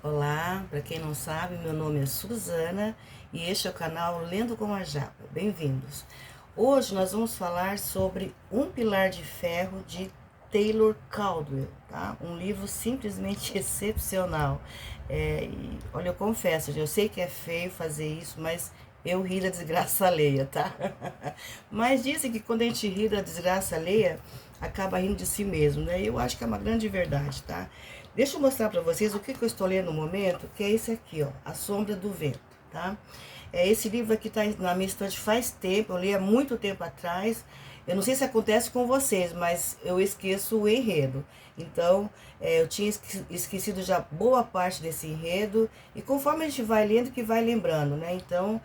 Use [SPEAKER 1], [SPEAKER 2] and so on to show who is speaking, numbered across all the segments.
[SPEAKER 1] Olá, para quem não sabe, meu nome é Suzana e este é o canal Lendo com a Japa. Bem-vindos. Hoje nós vamos falar sobre Um Pilar de Ferro de Taylor Caldwell, tá? Um livro simplesmente excepcional. Olha, eu confesso, eu sei que é feio fazer isso, mas eu ri da desgraça alheia, tá? Mas dizem que quando a gente ri da desgraça alheia, acaba rindo de si mesmo, né? Eu acho que é uma grande verdade, tá? Deixa eu mostrar para vocês o que eu estou lendo no momento, que é esse aqui, ó, A Sombra do Vento, tá? Esse livro aqui tá na minha estante faz tempo, eu li há muito tempo atrás. Eu não sei se acontece com vocês, mas eu esqueço o enredo. Então, eu tinha esquecido já boa parte desse enredo, e conforme a gente vai lendo, que vai lembrando, né? Então,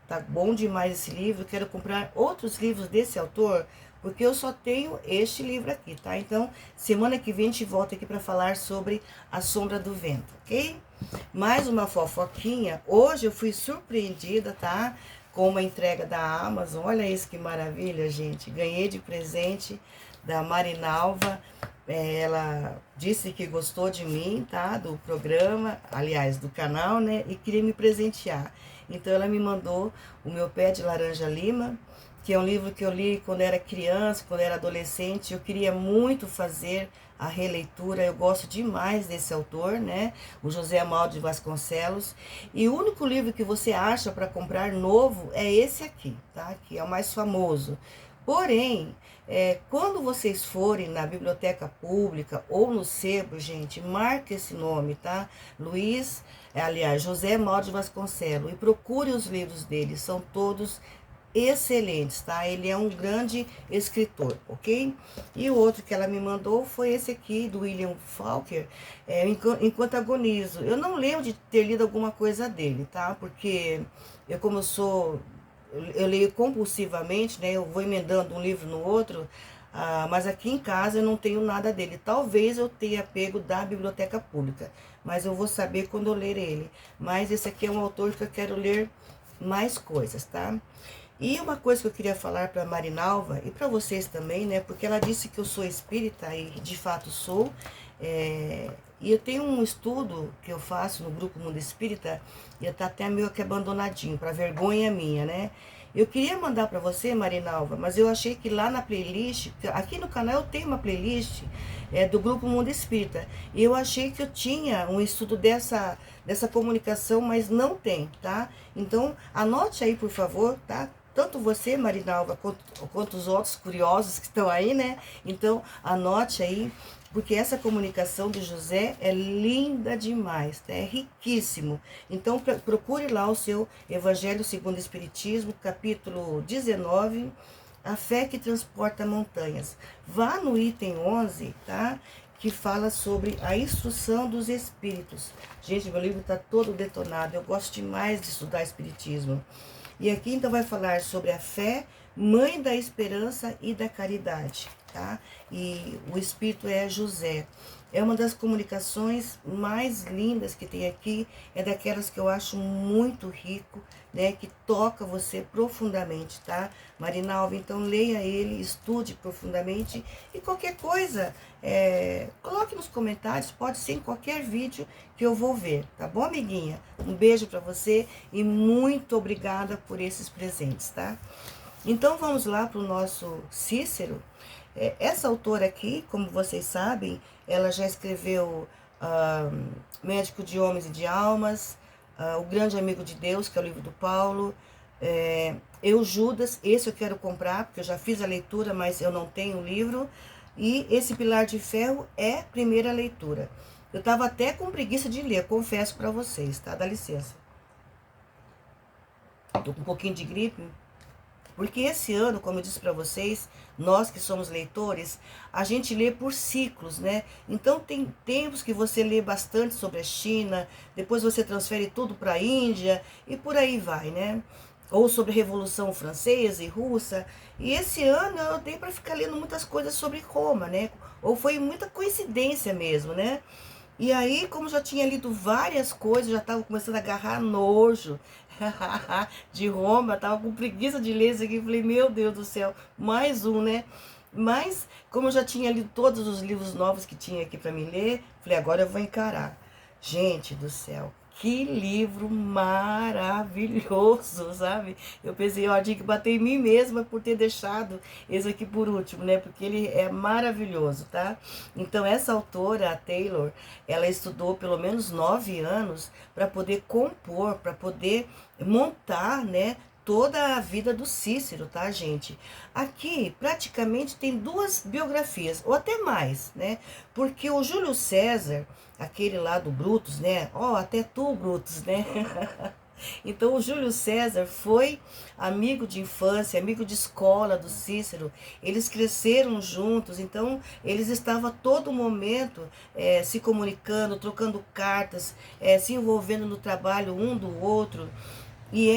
[SPEAKER 1] tá bom demais esse livro, quero comprar outros livros desse autor, porque eu só tenho este livro aqui, tá? Então, semana que vem a gente volta aqui para falar sobre A Sombra do Vento, ok? Mais uma fofoquinha. Hoje eu fui surpreendida, tá? Com uma entrega da Amazon. Olha isso que maravilha, gente. Ganhei de presente da Marinalva. Ela disse que gostou de mim, tá? Do programa, aliás, do canal, né? E queria me presentear. Então ela me mandou O Meu Pé de Laranja Lima, que é um livro que eu li quando era criança, quando era adolescente. Eu queria muito fazer a releitura, eu gosto demais desse autor, né? O José Amaldo de Vasconcelos. E o único livro que você acha para comprar novo é esse aqui, tá? Que é o mais famoso. Porém, quando vocês forem na biblioteca pública ou no sebo, gente, marque esse nome, tá? Aliás, José Amaldo de Vasconcelos, e procure os livros dele, são todos excelentes, tá? Ele é um grande escritor, ok? E o outro que ela me mandou foi esse aqui, do William Faulkner, Enquanto Agonizo. Eu não lembro de ter lido alguma coisa dele, tá? Porque como eu leio compulsivamente, né? Eu vou emendando um livro no outro, mas aqui em casa eu não tenho nada dele. Talvez eu tenha pego da biblioteca pública, mas eu vou saber quando eu ler ele. Mas esse aqui é um autor que eu quero ler mais coisas, tá? E uma coisa que eu queria falar para Marinalva e para vocês também, né? Porque ela disse que eu sou espírita e de fato sou. E eu tenho um estudo que eu faço no grupo Mundo Espírita e tá até meio que abandonadinho, para vergonha minha, né? Eu queria mandar para você, Marinalva, mas eu achei que lá na playlist, aqui no canal eu tenho uma playlist do grupo Mundo Espírita, e eu achei que eu tinha um estudo dessa comunicação, mas não tem, tá? Então, anote aí, por favor, tá? Tanto você, Marinalva, quanto os outros curiosos que estão aí, né? Então, anote aí, porque essa comunicação de José é linda demais, tá? É riquíssimo. Então, procure lá o seu Evangelho segundo o Espiritismo, capítulo 19, A Fé que Transporta Montanhas. Vá no item 11, tá? Que fala sobre a instrução dos espíritos. Gente, meu livro está todo detonado, eu gosto demais de estudar Espiritismo. E aqui então vai falar sobre a fé, mãe da esperança e da caridade, tá? E o espírito é José. É uma das comunicações mais lindas que tem aqui, é daquelas que eu acho muito rico, né? Que toca você profundamente, tá? Marinalva, então leia ele, estude profundamente e qualquer coisa, coloque nos comentários, pode ser em qualquer vídeo que eu vou ver, tá bom, amiguinha? Um beijo pra você e muito obrigada por esses presentes, tá? Então vamos lá pro nosso Cícero. Essa autora aqui, como vocês sabem, ela já escreveu Médico de Homens e de Almas, O Grande Amigo de Deus, que é o livro do Paulo, Eu, Judas, esse eu quero comprar, porque eu já fiz a leitura, mas eu não tenho o livro, e esse Pilar de Ferro é primeira leitura. Eu tava até com preguiça de ler, confesso pra vocês, tá? Dá licença. Tô com um pouquinho de gripe. Porque esse ano, como eu disse para vocês, nós que somos leitores, a gente lê por ciclos, né? Então tem tempos que você lê bastante sobre a China, depois você transfere tudo para a Índia e por aí vai, né? Ou sobre a Revolução Francesa e Russa. E esse ano eu dei para ficar lendo muitas coisas sobre Roma, né? Ou foi muita coincidência mesmo, né? E aí, como já tinha lido várias coisas, já estava começando a agarrar nojo de Roma, tava com preguiça de ler isso aqui, falei, meu Deus do céu, mais um, né? Mas, como eu já tinha lido todos os livros novos que tinha aqui para me ler, falei, agora eu vou encarar. Gente do céu, que livro maravilhoso, sabe? Eu pensei, ó, tinha que bater em mim mesma por ter deixado esse aqui por último, né? Porque ele é maravilhoso, tá? Então, essa autora, a Taylor, ela estudou pelo menos 9 anos para poder compor, para poder montar, né? Toda a vida do Cícero, tá, gente? Aqui, praticamente, tem 2 biografias, ou até mais, né? Porque o Júlio César, aquele lá do Brutus, né? Ó, até tu, Brutus, né? Então, o Júlio César foi amigo de infância, amigo de escola do Cícero. Eles cresceram juntos, então eles estavam a todo momento se comunicando, trocando cartas, se envolvendo no trabalho um do outro. E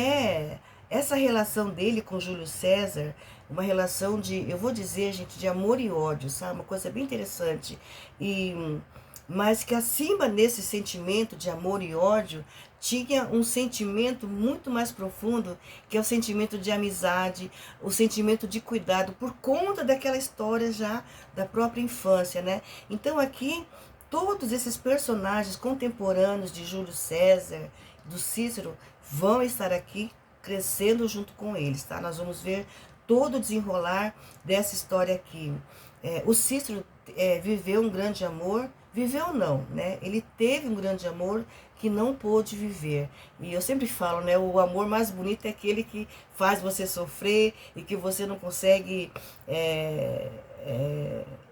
[SPEAKER 1] essa relação dele com Júlio César, uma relação de, eu vou dizer, gente, de amor e ódio, sabe? Uma coisa bem interessante. E mas que acima desse sentimento de amor e ódio, tinha um sentimento muito mais profundo, que é o sentimento de amizade, o sentimento de cuidado, por conta daquela história já da própria infância, né? Então aqui, todos esses personagens contemporâneos de Júlio César, do Cícero, vão estar aqui crescendo junto com eles, tá? Nós vamos ver todo o desenrolar dessa história aqui. O Cícero viveu um grande amor, viveu não, né? Ele teve um grande amor que não pôde viver. E eu sempre falo, né? O amor mais bonito é aquele que faz você sofrer e que você não consegue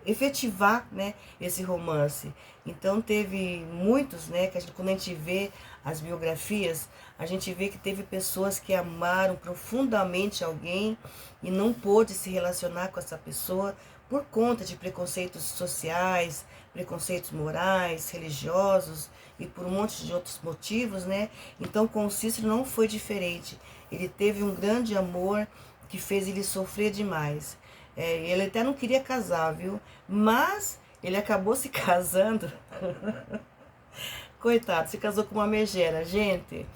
[SPEAKER 1] efetivar, né, esse romance. Então teve muitos, né, que quando a gente vê as biografias, a gente vê que teve pessoas que amaram profundamente alguém e não pôde se relacionar com essa pessoa por conta de preconceitos sociais, preconceitos morais, religiosos e por um monte de outros motivos, né? Então com o Cícero não foi diferente. Ele teve um grande amor que fez ele sofrer demais. Ele até não queria casar, viu? Mas ele acabou se casando. Coitado, se casou com uma megera. Gente,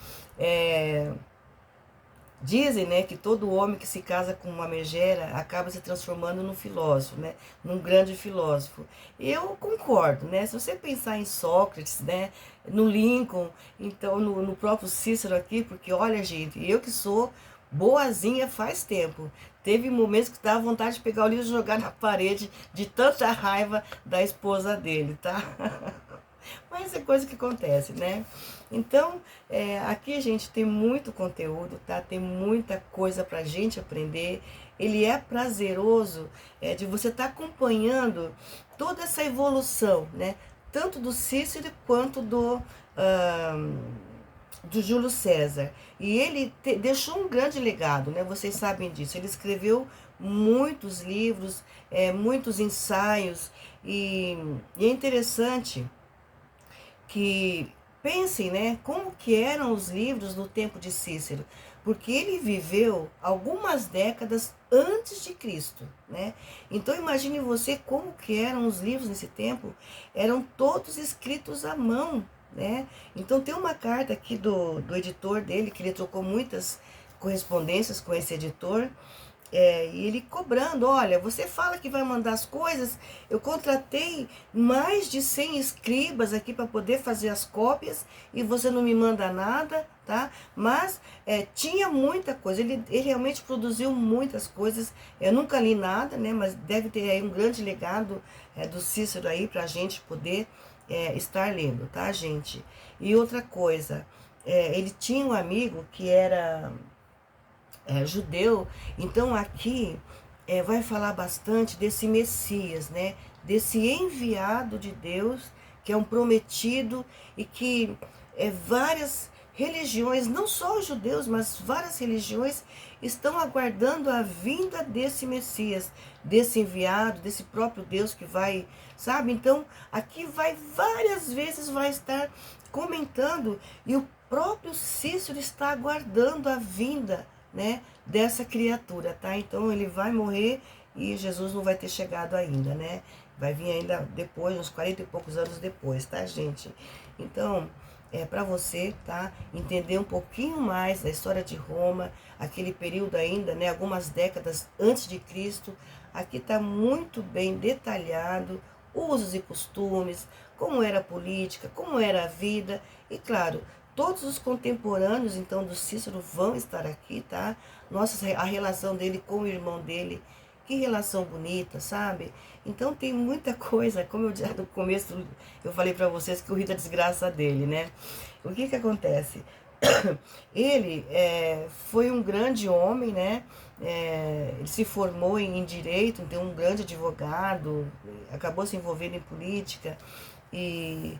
[SPEAKER 1] dizem, né, que todo homem que se casa com uma megera acaba se transformando num filósofo, né, num grande filósofo. Eu concordo, né, se você pensar em Sócrates, né, no Lincoln, então no próprio Cícero aqui, porque olha, gente, eu que sou boazinha faz tempo, teve momentos que dava vontade de pegar o livro e jogar na parede de tanta raiva da esposa dele, tá? Mas é coisa que acontece, né? Então, aqui a gente tem muito conteúdo, tá? Tem muita coisa pra gente aprender. Ele é prazeroso de você estar acompanhando toda essa evolução, né? Tanto do Cícero quanto do Júlio César. E ele deixou um grande legado, né? Vocês sabem disso. Ele escreveu muitos livros, muitos ensaios. E é interessante que pensem, né, como que eram os livros no tempo de Cícero, porque ele viveu algumas décadas antes de Cristo, né? Então imagine você como que eram os livros nesse tempo, eram todos escritos à mão, né? Então tem uma carta aqui do editor dele, que ele trocou muitas correspondências com esse editor, e ele cobrando, olha, você fala que vai mandar as coisas, eu contratei mais de 100 escribas aqui para poder fazer as cópias e você não me manda nada, tá? Mas tinha muita coisa, ele realmente produziu muitas coisas, eu nunca li nada, né? Mas deve ter aí um grande legado do Cícero aí para a gente poder estar lendo, tá, gente? E outra coisa, ele tinha um amigo que era judeu, então aqui vai falar bastante desse Messias, né? Desse enviado de Deus, que é um prometido e que várias religiões, não só os judeus, mas várias religiões estão aguardando a vinda desse Messias, desse enviado, desse próprio Deus que vai, sabe? Então, aqui várias vezes vai estar comentando e o próprio Cícero está aguardando a vinda, né, dessa criatura, tá? Então ele vai morrer e Jesus não vai ter chegado ainda, né? Vai vir ainda depois, uns 40 e poucos anos depois, tá, gente? Então, para você, tá, entender um pouquinho mais da história de Roma, aquele período ainda, né, algumas décadas antes de Cristo, aqui tá muito bem detalhado usos e costumes, como era a política, como era a vida. E claro, todos os contemporâneos, então, do Cícero vão estar aqui, tá? Nossa, a relação dele com o irmão dele, que relação bonita, sabe? Então tem muita coisa, como eu já no começo eu falei para vocês que eu ri da desgraça dele, né? O que que acontece? Ele foi um grande homem, né? Ele se formou em direito, então um grande advogado, acabou se envolvendo em política e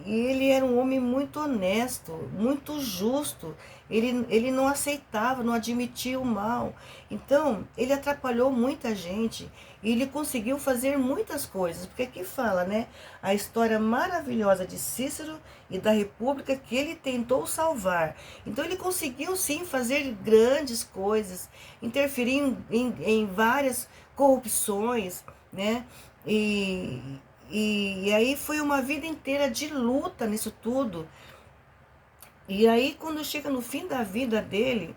[SPEAKER 1] e ele era um homem muito honesto, muito justo. Ele não aceitava, não admitia o mal. Então, ele atrapalhou muita gente e ele conseguiu fazer muitas coisas. Porque aqui fala, né? A história maravilhosa de Cícero e da República que ele tentou salvar. Então, ele conseguiu sim fazer grandes coisas, interferir em várias corrupções, né? E, e aí foi uma vida inteira de luta nisso tudo. E aí quando chega no fim da vida dele,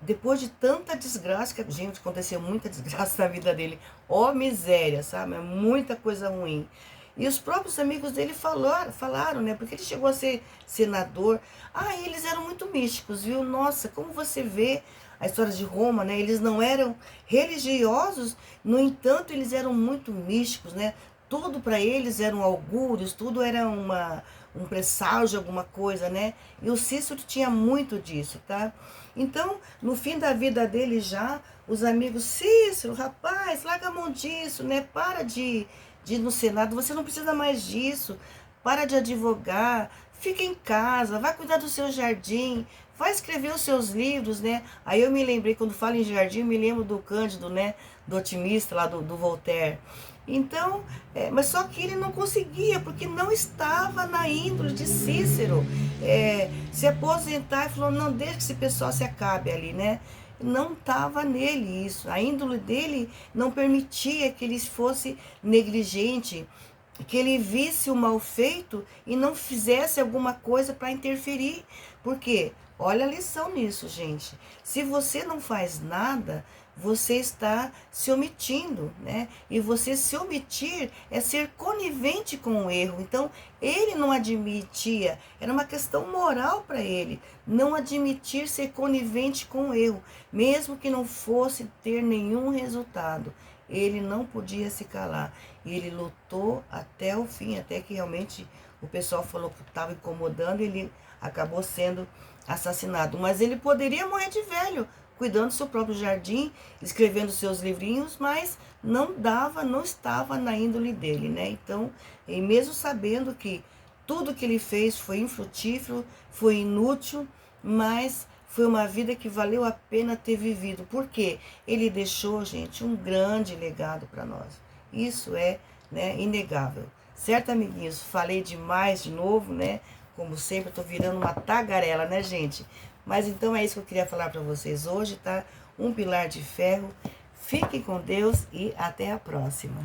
[SPEAKER 1] depois de tanta desgraça, que gente, aconteceu muita desgraça na vida dele, ó miséria, sabe? É muita coisa ruim. E os próprios amigos dele falaram, né? Porque ele chegou a ser senador. Ah, eles eram muito místicos, viu? Nossa, como você vê a história de Roma, né? Eles não eram religiosos, no entanto, eles eram muito místicos, né? Tudo para eles eram augúrios, tudo era um presságio de alguma coisa, né? E o Cícero tinha muito disso, tá? Então, no fim da vida dele já, os amigos, Cícero, rapaz, larga a mão disso, né? Para de ir no Senado, você não precisa mais disso, para de advogar, fica em casa, vai cuidar do seu jardim, vai escrever os seus livros, né? Aí eu me lembrei, quando falo em jardim, eu me lembro do Cândido, né? Do otimista lá do Voltaire. Então, mas só que ele não conseguia, porque não estava na índole de Cícero. Se aposentar e falou, não, deixa que esse pessoal se acabe ali, né? Não estava nele isso. A índole dele não permitia que ele fosse negligente, que ele visse o mal feito e não fizesse alguma coisa para interferir. Por quê? Olha a lição nisso, gente. Se você não faz nada, você está se omitindo, né? E você se omitir é ser conivente com o erro. Então, ele não admitia, era uma questão moral para ele, não admitir ser conivente com o erro, mesmo que não fosse ter nenhum resultado. Ele não podia se calar. E ele lutou até o fim, até que realmente o pessoal falou que estava incomodando, ele acabou sendo assassinado. Mas ele poderia morrer de velho, cuidando do seu próprio jardim, escrevendo seus livrinhos, mas não dava, não estava na índole dele, né? Então, e mesmo sabendo que tudo que ele fez foi infrutífero, foi inútil, mas foi uma vida que valeu a pena ter vivido. Porque ele deixou, gente, um grande legado para nós. Isso é, né, inegável. Certo, amiguinhos? Falei demais de novo, né? Como sempre, eu tô virando uma tagarela, né, gente? Mas então é isso que eu queria falar para vocês hoje, tá? Um pilar de ferro. Fiquem com Deus e até a próxima.